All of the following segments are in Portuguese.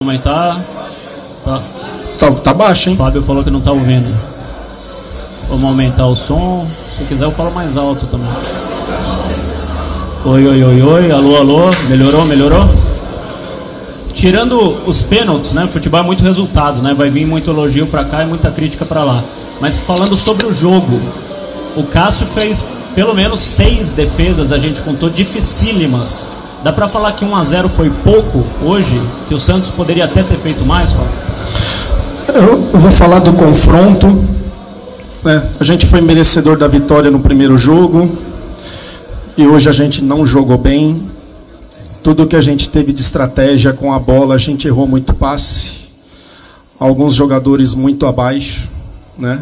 Aumentar. Tá baixo, hein? O Fábio falou que não tá ouvindo. Vamos aumentar o som. Se quiser eu falo mais alto também. Oi. Alô. Melhorou? Tirando os pênaltis, né? O futebol é muito resultado, né? Vai vir muito elogio pra cá e muita crítica pra lá. Mas falando sobre o jogo, o Cássio fez pelo menos 6 defesas, a gente contou, dificílimas. Dá pra falar que 1-0 foi pouco hoje? Que o Santos poderia até ter feito mais, Fábio? Eu vou falar do confronto. A gente foi merecedor da vitória no primeiro jogo. E hoje a gente não jogou bem. Tudo que a gente teve de estratégia com a bola, a gente errou muito passe. Alguns jogadores muito abaixo, né?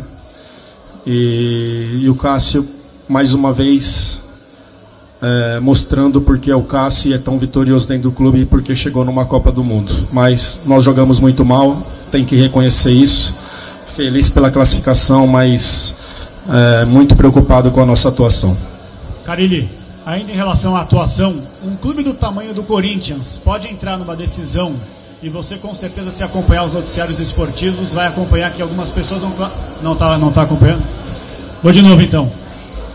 E o Cássio, mais uma vez, mostrando porque é o Cássio e é tão vitorioso dentro do clube e porque chegou numa Copa do Mundo. Mas nós jogamos muito mal, tem que reconhecer isso. Feliz pela classificação, mas muito preocupado com a nossa atuação. Carille, ainda em relação à atuação, um clube do tamanho do Corinthians pode entrar numa decisão, e você com certeza, se acompanhar os noticiários esportivos, vai acompanhar que algumas pessoas não tá acompanhando? Vou de novo então.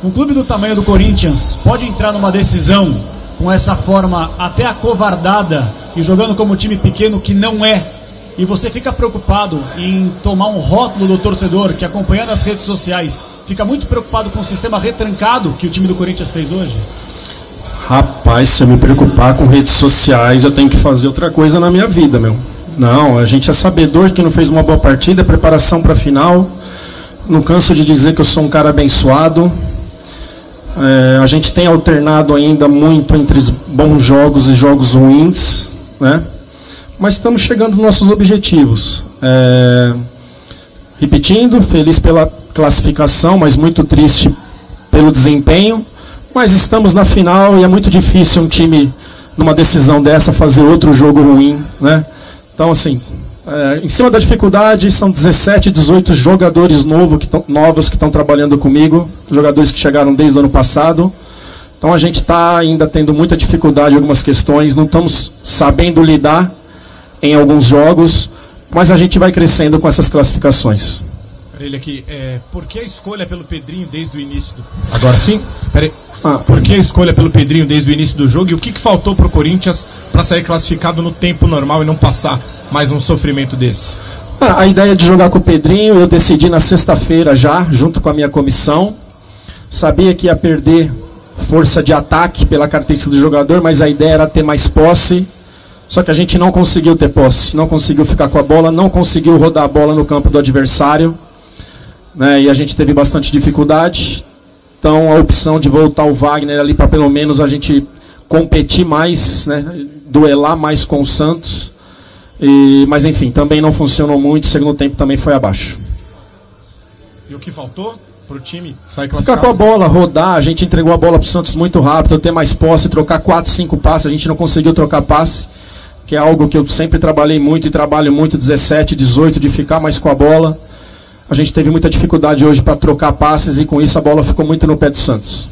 Um clube do tamanho do Corinthians pode entrar numa decisão com essa forma até acovardada e jogando como time pequeno que não é, e você fica preocupado em tomar um rótulo do torcedor que, acompanhando as redes sociais, fica muito preocupado com o sistema retrancado que o time do Corinthians fez hoje? Rapaz, se eu me preocupar com redes sociais, eu tenho que fazer outra coisa na minha vida, meu. Não, a gente é sabedor que não fez uma boa partida, é preparação para a final. Não canso de dizer que eu sou um cara abençoado. A gente tem alternado ainda muito entre bons jogos e jogos ruins, né? Mas estamos chegando aos nossos objetivos. Repetindo, feliz pela classificação, mas muito triste pelo desempenho. Mas estamos na final e é muito difícil um time, numa decisão dessa, fazer outro jogo ruim, né? Então, assim, em cima da dificuldade, são 17, 18 jogadores novos que estão trabalhando comigo, jogadores que chegaram desde o ano passado. Então a gente está ainda tendo muita dificuldade em algumas questões, não estamos sabendo lidar em alguns jogos, mas a gente vai crescendo com essas classificações. Ele aqui, por que a escolha pelo Pedrinho desde o início do... Agora sim? Peraí. Por que a escolha pelo Pedrinho desde o início do jogo e o que faltou para o Corinthians para sair classificado no tempo normal e não passar mais um sofrimento desse? A ideia de jogar com o Pedrinho eu decidi na sexta-feira já, junto com a minha comissão. Sabia que ia perder força de ataque pela característica do jogador, mas a ideia era ter mais posse. Só que a gente não conseguiu ter posse, não conseguiu ficar com a bola, não conseguiu rodar a bola no campo do adversário, né? E a gente teve bastante dificuldade. Então a opção de voltar o Wagner ali para pelo menos a gente competir mais, né? Duelar mais com o Santos. Mas enfim, também não funcionou muito, o segundo tempo também foi abaixo. E o que faltou para o time sair classificado? Ficar com a bola, rodar, a gente entregou a bola para o Santos muito rápido, ter mais posse, trocar 4, 5 passes, a gente não conseguiu trocar passe, que é algo que eu sempre trabalhei muito e trabalho muito, 17, 18, de ficar mais com a bola. A gente teve muita dificuldade hoje para trocar passes e com isso a bola ficou muito no pé do Santos.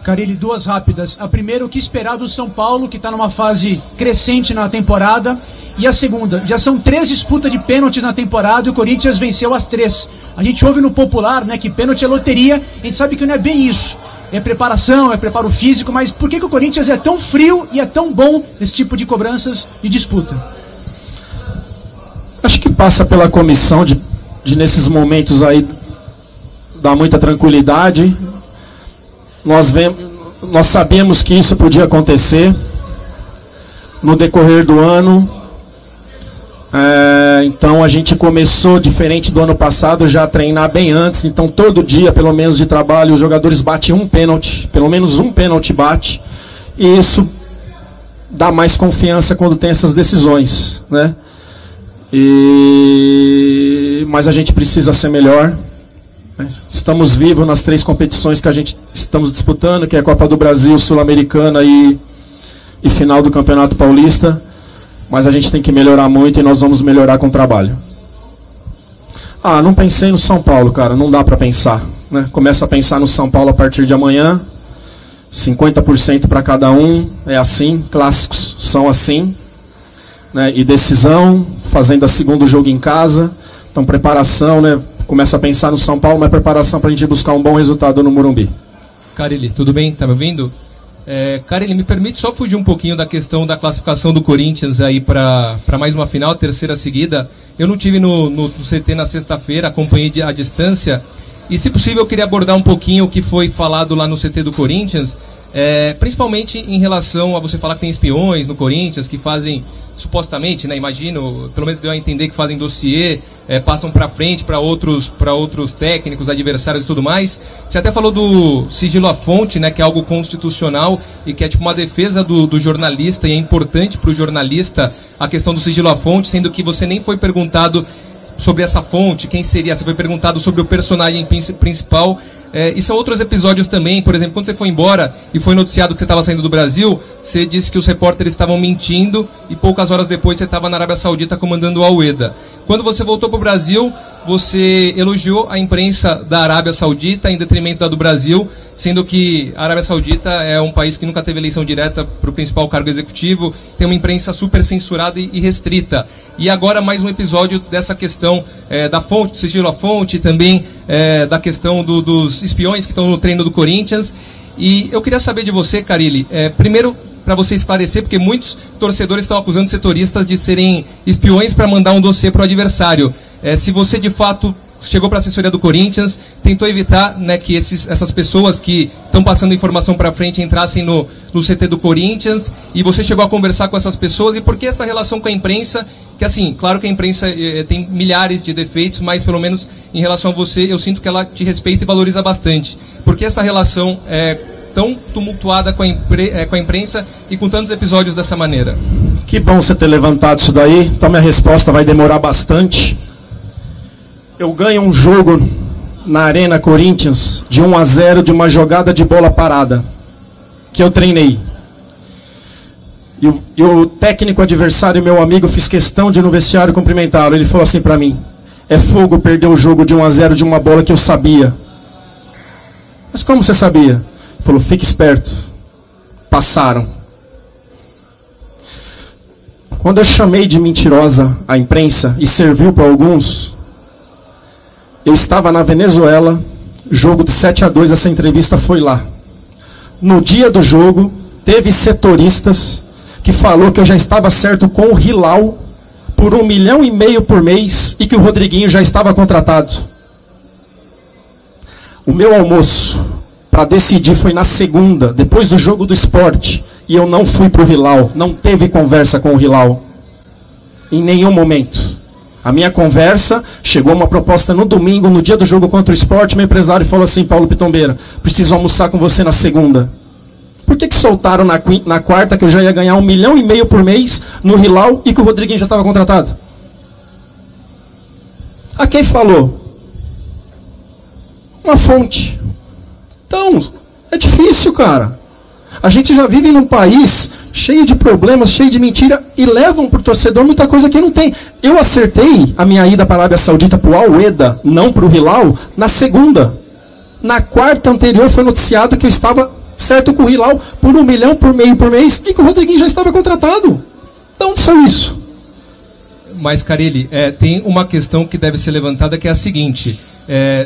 Carille, duas rápidas. A primeira, o que esperar do São Paulo, que está numa fase crescente na temporada. E a segunda, já são 3 disputas de pênaltis na temporada e o Corinthians venceu as 3. A gente ouve no popular, né, que pênalti é loteria, a gente sabe que não é bem isso. É preparação, é preparo físico, mas por que o Corinthians é tão frio e é tão bom nesse tipo de cobranças de disputa? Acho que passa pela comissão de nesses momentos aí dar muita tranquilidade. Nós sabemos que isso podia acontecer no decorrer do ano. Então a gente começou, diferente do ano passado, já a treinar bem antes. Então todo dia, pelo menos de trabalho, os jogadores batem um pênalti, pelo menos um pênalti bate. E isso dá mais confiança quando tem essas decisões, né? Mas a gente precisa ser melhor. Estamos vivos nas 3 competições que a gente estamos disputando, que é a Copa do Brasil, Sul-Americana e final do Campeonato Paulista. Mas a gente tem que melhorar muito e nós vamos melhorar com o trabalho. Não pensei no São Paulo, cara, não dá para pensar, né? Começo a pensar no São Paulo a partir de amanhã. 50% para cada um, é assim, clássicos são assim. né, e decisão, fazendo a segundo jogo em casa. Então, preparação, né? Começa a pensar no São Paulo, mas preparação para a gente buscar um bom resultado no Morumbi. Carille, tudo bem? Tá me ouvindo? Carille, me permite só fugir um pouquinho da questão da classificação do Corinthians aí para mais uma final, terceira seguida. Eu não tive no CT na sexta-feira, acompanhei à distância. E, se possível, eu queria abordar um pouquinho o que foi falado lá no CT do Corinthians, principalmente em relação a você falar que tem espiões no Corinthians que fazem, supostamente, né, imagino, pelo menos deu a entender que fazem dossiê, passam para frente para outros técnicos, adversários e tudo mais. Você até falou do sigilo à fonte, né, que é algo constitucional e que é tipo uma defesa do jornalista, e é importante para o jornalista a questão do sigilo à fonte, sendo que você nem foi perguntado sobre essa fonte, quem seria, você foi perguntado sobre o personagem principal. E são outros episódios também, por exemplo, quando você foi embora e foi noticiado que você estava saindo do Brasil, você disse que os repórteres estavam mentindo e poucas horas depois você estava na Arábia Saudita comandando o Al-Weda. Quando você voltou para o Brasil, você elogiou a imprensa da Arábia Saudita em detrimento da do Brasil, sendo que a Arábia Saudita é um país que nunca teve eleição direta para o principal cargo executivo, tem uma imprensa super censurada e restrita. E agora mais um episódio dessa questão da fonte, do sigilo à fonte, também da questão dos espiões que estão no treino do Corinthians. E eu queria saber de você, Carille, primeiro, para você esclarecer, porque muitos torcedores estão acusando setoristas de serem espiões para mandar um dossiê para o adversário. Se você, de fato, chegou para a assessoria do Corinthians, tentou evitar, né, que essas pessoas que estão passando informação para frente entrassem no CT do Corinthians, e você chegou a conversar com essas pessoas, e por que essa relação com a imprensa, que assim, claro que a imprensa tem milhares de defeitos, mas pelo menos em relação a você, eu sinto que ela te respeita e valoriza bastante. Por que essa relação tão tumultuada com a imprensa e com tantos episódios dessa maneira? Que bom você ter levantado isso daí. Então minha resposta vai demorar bastante. Eu ganho um jogo na Arena Corinthians de 1-0 de uma jogada de bola parada que eu treinei. E o técnico adversário, meu amigo, fiz questão de ir no vestiário cumprimentá-lo. Ele falou assim para mim: é fogo perder o jogo de 1-0 de uma bola que eu sabia. Mas como você sabia? Ele falou: fique esperto. Passaram. Quando eu chamei de mentirosa a imprensa e serviu para alguns, eu estava na Venezuela, jogo de 7-2, essa entrevista foi lá. No dia do jogo, teve setoristas que falou que eu já estava certo com o Hilal por 1,5 milhão por mês e que o Rodriguinho já estava contratado. O meu almoço para decidir foi na segunda, depois do jogo do Sport, e eu não fui para o Hilal, não teve conversa com o Hilal, em nenhum momento. A minha conversa, chegou uma proposta no domingo, no dia do jogo contra o Sport, meu empresário falou assim: Paulo Pitombeira, preciso almoçar com você na segunda. Por que soltaram na quarta que eu já ia ganhar 1,5 milhão por mês no Hilal e que o Rodriguinho já estava contratado? A quem falou? Uma fonte. Então, é difícil, cara. A gente já vive num país cheio de problemas, cheio de mentira, e levam para o torcedor muita coisa que não tem. Eu acertei a minha ida para a Arábia Saudita para o Al-Weda, não para o Hilal, na segunda. Na quarta anterior foi noticiado que eu estava certo com o Hilal por 1,5 milhão por mês e que o Rodriguinho já estava contratado. De onde saiu isso? Mas, Carille, tem uma questão que deve ser levantada, que é a seguinte: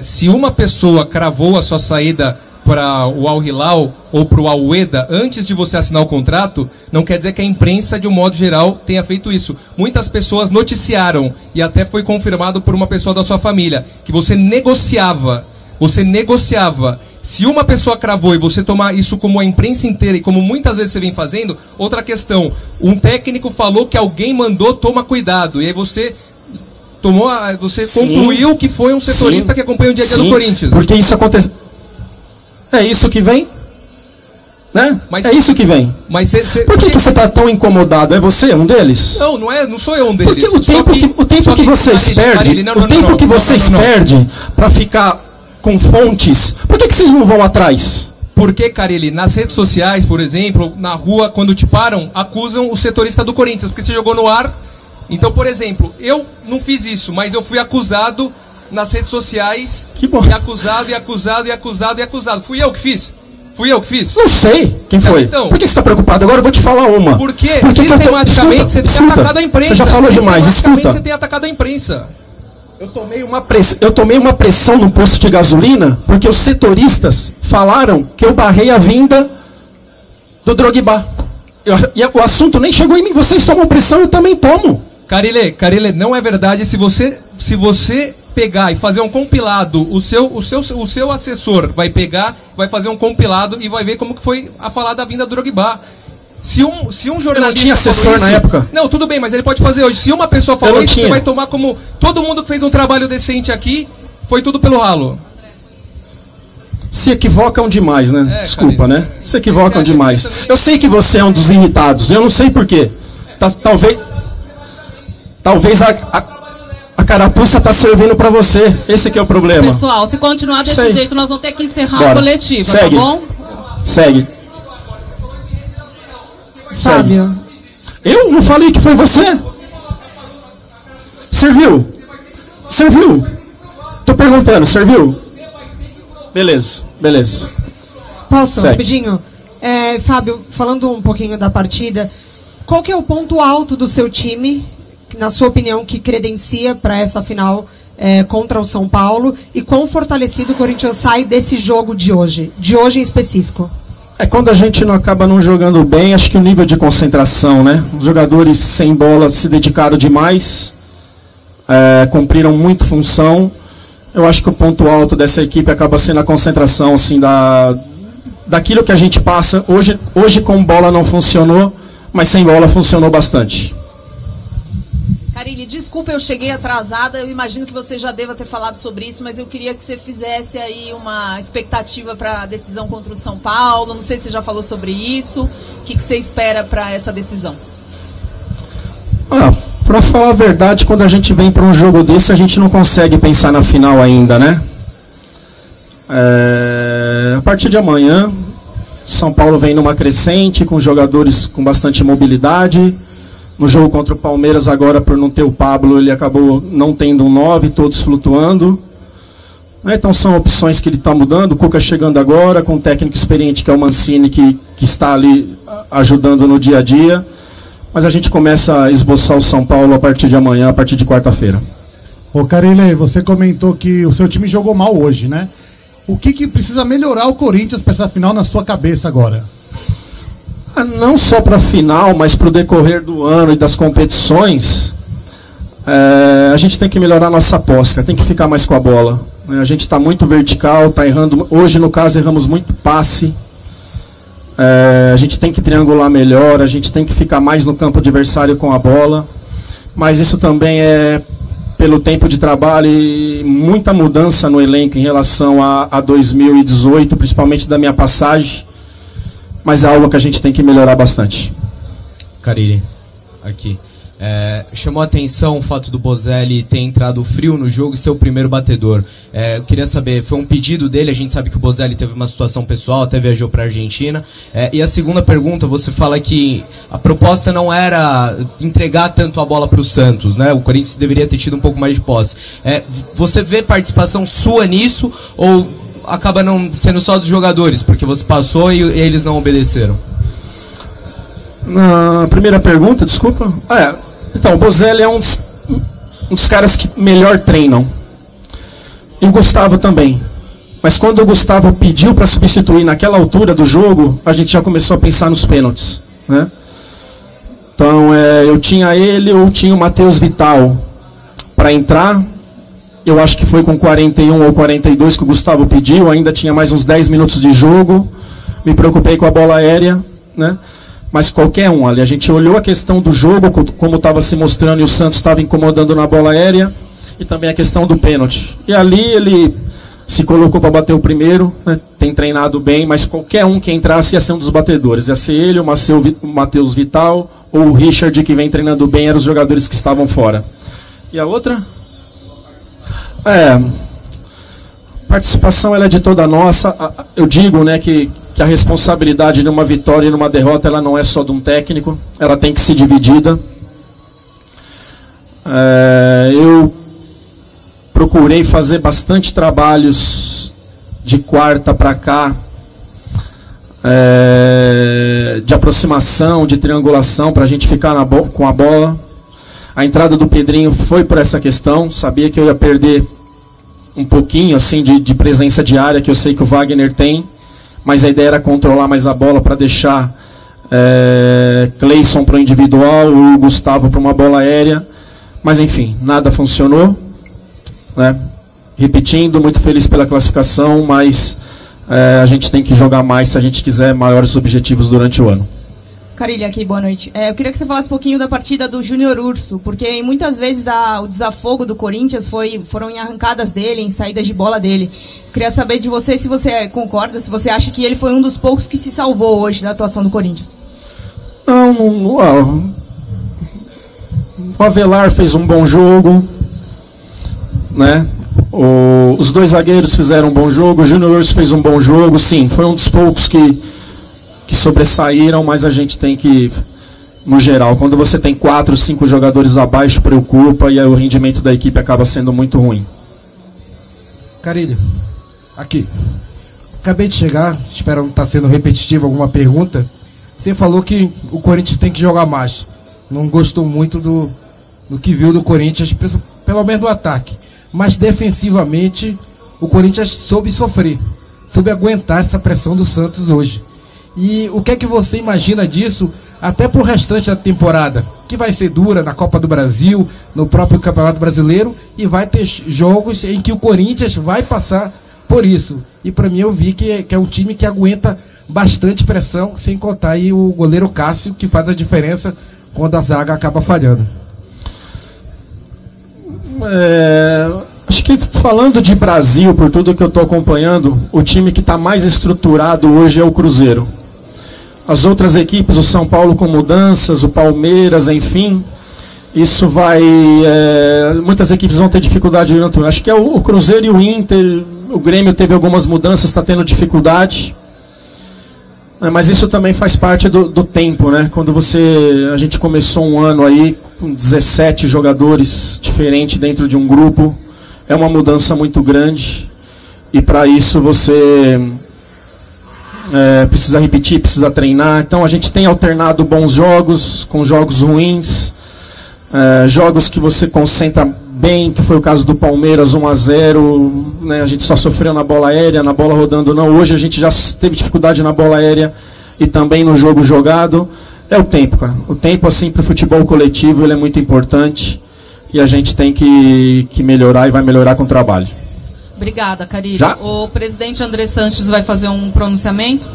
se uma pessoa cravou a sua saída para o Al-Hilal ou para o Al-Weda antes de você assinar o contrato, não quer dizer que a imprensa, de um modo geral, tenha feito isso. Muitas pessoas noticiaram, e até foi confirmado por uma pessoa da sua família, que você negociava. Se uma pessoa cravou e você tomar isso como a imprensa inteira, e como muitas vezes você vem fazendo, outra questão: um técnico falou que alguém mandou, toma cuidado, e aí você concluiu que foi um setorista que acompanha o dia a dia do Corinthians. Porque isso acontece. É isso que vem? Né? Mas, isso que vem. Mas por que você está tão incomodado? É você um deles? Não sou eu um deles. Porque o tempo que vocês perdem para ficar com fontes, por que vocês não vão atrás? Porque, Carille, nas redes sociais, por exemplo, na rua, quando te param, acusam o setorista do Corinthians, porque você jogou no ar. Então, por exemplo, eu não fiz isso, mas eu fui acusado nas redes sociais. Que bom. E acusado. Fui eu que fiz. Fui eu que fiz? Não sei quem foi. Então, por que você está preocupado? Agora eu vou te falar uma. Porque sistematicamente você tem atacado a imprensa. Você já falou demais, escuta. Você tem atacado a imprensa. Eu tomei uma pressão no posto de gasolina porque os setoristas falaram que eu barrei a vinda do Drogba. E o assunto nem chegou em mim. Vocês tomam pressão, eu também tomo. Carilê, não é verdade. Se você pegar e fazer um compilado, o seu assessor vai pegar, vai fazer um compilado e vai ver como que foi a falar da vinda do Drogba. Se um jornalista... Eu não tinha assessor na época. Não, tudo bem, mas ele pode fazer hoje. Se uma pessoa falou isso, você vai tomar como... Todo mundo que fez um trabalho decente aqui, foi tudo pelo ralo. Se equivocam demais, né? Desculpa, né? Se equivocam demais. Eu sei que você é um dos irritados. Eu não sei porquê. Talvez a carapuça tá servindo pra você. Esse aqui é o problema. Pessoal, se continuar desse jeito, nós vamos ter que encerrar a coletiva, segue. Tá bom? Segue. Fábio. Eu não falei que foi você? Serviu? Tô perguntando, serviu? Beleza. Posso, Segue. rapidinho? Fábio, falando um pouquinho da partida, qual que é o ponto alto do seu time, na sua opinião, que credencia para essa final contra o São Paulo? E quão fortalecido o Corinthians sai desse jogo de hoje em específico? Quando a gente não acaba não jogando bem, acho que o nível de concentração, né? Os jogadores sem bola se dedicaram demais, cumpriram muito função. Eu acho que o ponto alto dessa equipe acaba sendo a concentração, assim, daquilo que a gente passa. Hoje com bola não funcionou, mas sem bola funcionou bastante. Carille, desculpa, eu cheguei atrasada, eu imagino que você já deva ter falado sobre isso, mas eu queria que você fizesse aí uma expectativa para a decisão contra o São Paulo, não sei se você já falou sobre isso, o que você espera para essa decisão? Para falar a verdade, quando a gente vem para um jogo desse, a gente não consegue pensar na final ainda, né? A partir de amanhã, São Paulo vem numa crescente, com jogadores com bastante mobilidade. No jogo contra o Palmeiras, agora, por não ter o Pablo, ele acabou não tendo um 9, todos flutuando. Então são opções que ele está mudando. O Cuca chegando agora, com um técnico experiente que é o Mancini, que está ali ajudando no dia a dia. Mas a gente começa a esboçar o São Paulo a partir de amanhã, a partir de quarta-feira. Ô Carille, você comentou que o seu time jogou mal hoje, né? O que precisa melhorar o Corinthians para essa final na sua cabeça agora? Não só para a final, mas para o decorrer do ano e das competições, a gente tem que melhorar a nossa posse, tem que ficar mais com a bola. A gente está muito vertical, está errando. Hoje, no caso, erramos muito passe. A gente tem que triangular melhor, a gente tem que ficar mais no campo adversário com a bola. Mas isso também é pelo tempo de trabalho e muita mudança no elenco em relação a 2018, principalmente da minha passagem. Mas é algo que a gente tem que melhorar bastante. Carille, aqui. Chamou a atenção o fato do Bozelli ter entrado frio no jogo e ser o primeiro batedor. Eu queria saber, foi um pedido dele? A gente sabe que o Bozelli teve uma situação pessoal, até viajou para a Argentina. E a segunda pergunta, você fala que a proposta não era entregar tanto a bola para o Santos, né? O Corinthians deveria ter tido um pouco mais de posse. Você vê participação sua nisso ou acaba não sendo só dos jogadores, porque você passou e eles não obedeceram? Na primeira pergunta, desculpa. Então, o Bozelli é um dos caras que melhor treinam. E o Gustavo também. Mas quando o Gustavo pediu para substituir naquela altura do jogo, a gente já começou a pensar nos pênaltis, né? Então, eu tinha ele ou tinha o Matheus Vital para entrar. Eu acho que foi com 41 ou 42 que o Gustavo pediu. Ainda tinha mais uns 10 minutos de jogo. Me preocupei com a bola aérea, né? Mas qualquer um ali. A gente olhou a questão do jogo, como estava se mostrando, e o Santos estava incomodando na bola aérea. E também a questão do pênalti. E ali ele se colocou para bater o primeiro, né? Tem treinado bem, mas qualquer um que entrasse ia ser um dos batedores. Ia ser ele, o Matheus Vital, ou o Richard, que vem treinando bem, eram os jogadores que estavam fora. E a outra? Participação ela é de toda nossa. Eu digo, né, que a responsabilidade de uma vitória e numa derrota ela não é só de um técnico, ela tem que ser dividida. Eu procurei fazer bastante trabalhos de quarta para cá, de aproximação, de triangulação, para a gente ficar com a bola. A entrada do Pedrinho foi por essa questão. Sabia que eu ia perder um pouquinho assim de presença de área, que eu sei que o Wagner tem, mas a ideia era controlar mais a bola para deixar Cleison para o individual, o Gustavo para uma bola aérea. Mas enfim, nada funcionou, né? Repetindo, muito feliz pela classificação, mas a gente tem que jogar mais se a gente quiser maiores objetivos durante o ano. Carilha aqui, boa noite. Eu queria que você falasse um pouquinho da partida do Júnior Urso, porque muitas vezes o desafogo do Corinthians foram em arrancadas dele, em saídas de bola dele. Queria saber de você se você concorda, se você acha que ele foi um dos poucos que se salvou hoje da atuação do Corinthians. Não. O Avelar fez um bom jogo, né? Os dois zagueiros fizeram um bom jogo, o Júnior Urso fez um bom jogo, sim, foi um dos poucos que sobressaíram, mas a gente tem que, no geral, quando você tem 4, 5 jogadores abaixo, preocupa e aí o rendimento da equipe acaba sendo muito ruim. Carilho, aqui. Acabei de chegar, espero não estar sendo repetitivo alguma pergunta. Você falou que o Corinthians tem que jogar mais. Não gostou muito do que viu do Corinthians, pelo menos no ataque. Mas defensivamente, o Corinthians soube sofrer, soube aguentar essa pressão do Santos hoje. E o que é que você imagina disso até pro restante da temporada, que vai ser dura na Copa do Brasil, no próprio Campeonato Brasileiro, e vai ter jogos em que o Corinthians vai passar por isso. E para mim eu vi que é um time que aguenta bastante pressão, sem contar aí o goleiro Cássio, que faz a diferença quando a zaga acaba falhando. Acho que falando de Brasil, por tudo que eu estou acompanhando, o time que está mais estruturado hoje é o Cruzeiro. As outras equipes, o São Paulo com mudanças, o Palmeiras, enfim, isso vai... muitas equipes vão ter dificuldade durante o turno. Acho que é o Cruzeiro e o Inter, o Grêmio teve algumas mudanças, está tendo dificuldade. Mas isso também faz parte do tempo, né? Quando a gente começou um ano aí com 17 jogadores diferentes dentro de um grupo, é uma mudança muito grande e para isso você precisa repetir, precisa treinar. Então a gente tem alternado bons jogos com jogos ruins, jogos que você concentra bem, que foi o caso do Palmeiras 1-0, né? A gente só sofreu na bola aérea, na bola rodando não. Hoje a gente já teve dificuldade na bola aérea e também no jogo jogado. É o tempo, cara. O tempo, assim, para o futebol coletivo, ele é muito importante e a gente tem que melhorar e vai melhorar com o trabalho. Obrigada, Carilho. Já? O presidente André Sanches vai fazer um pronunciamento.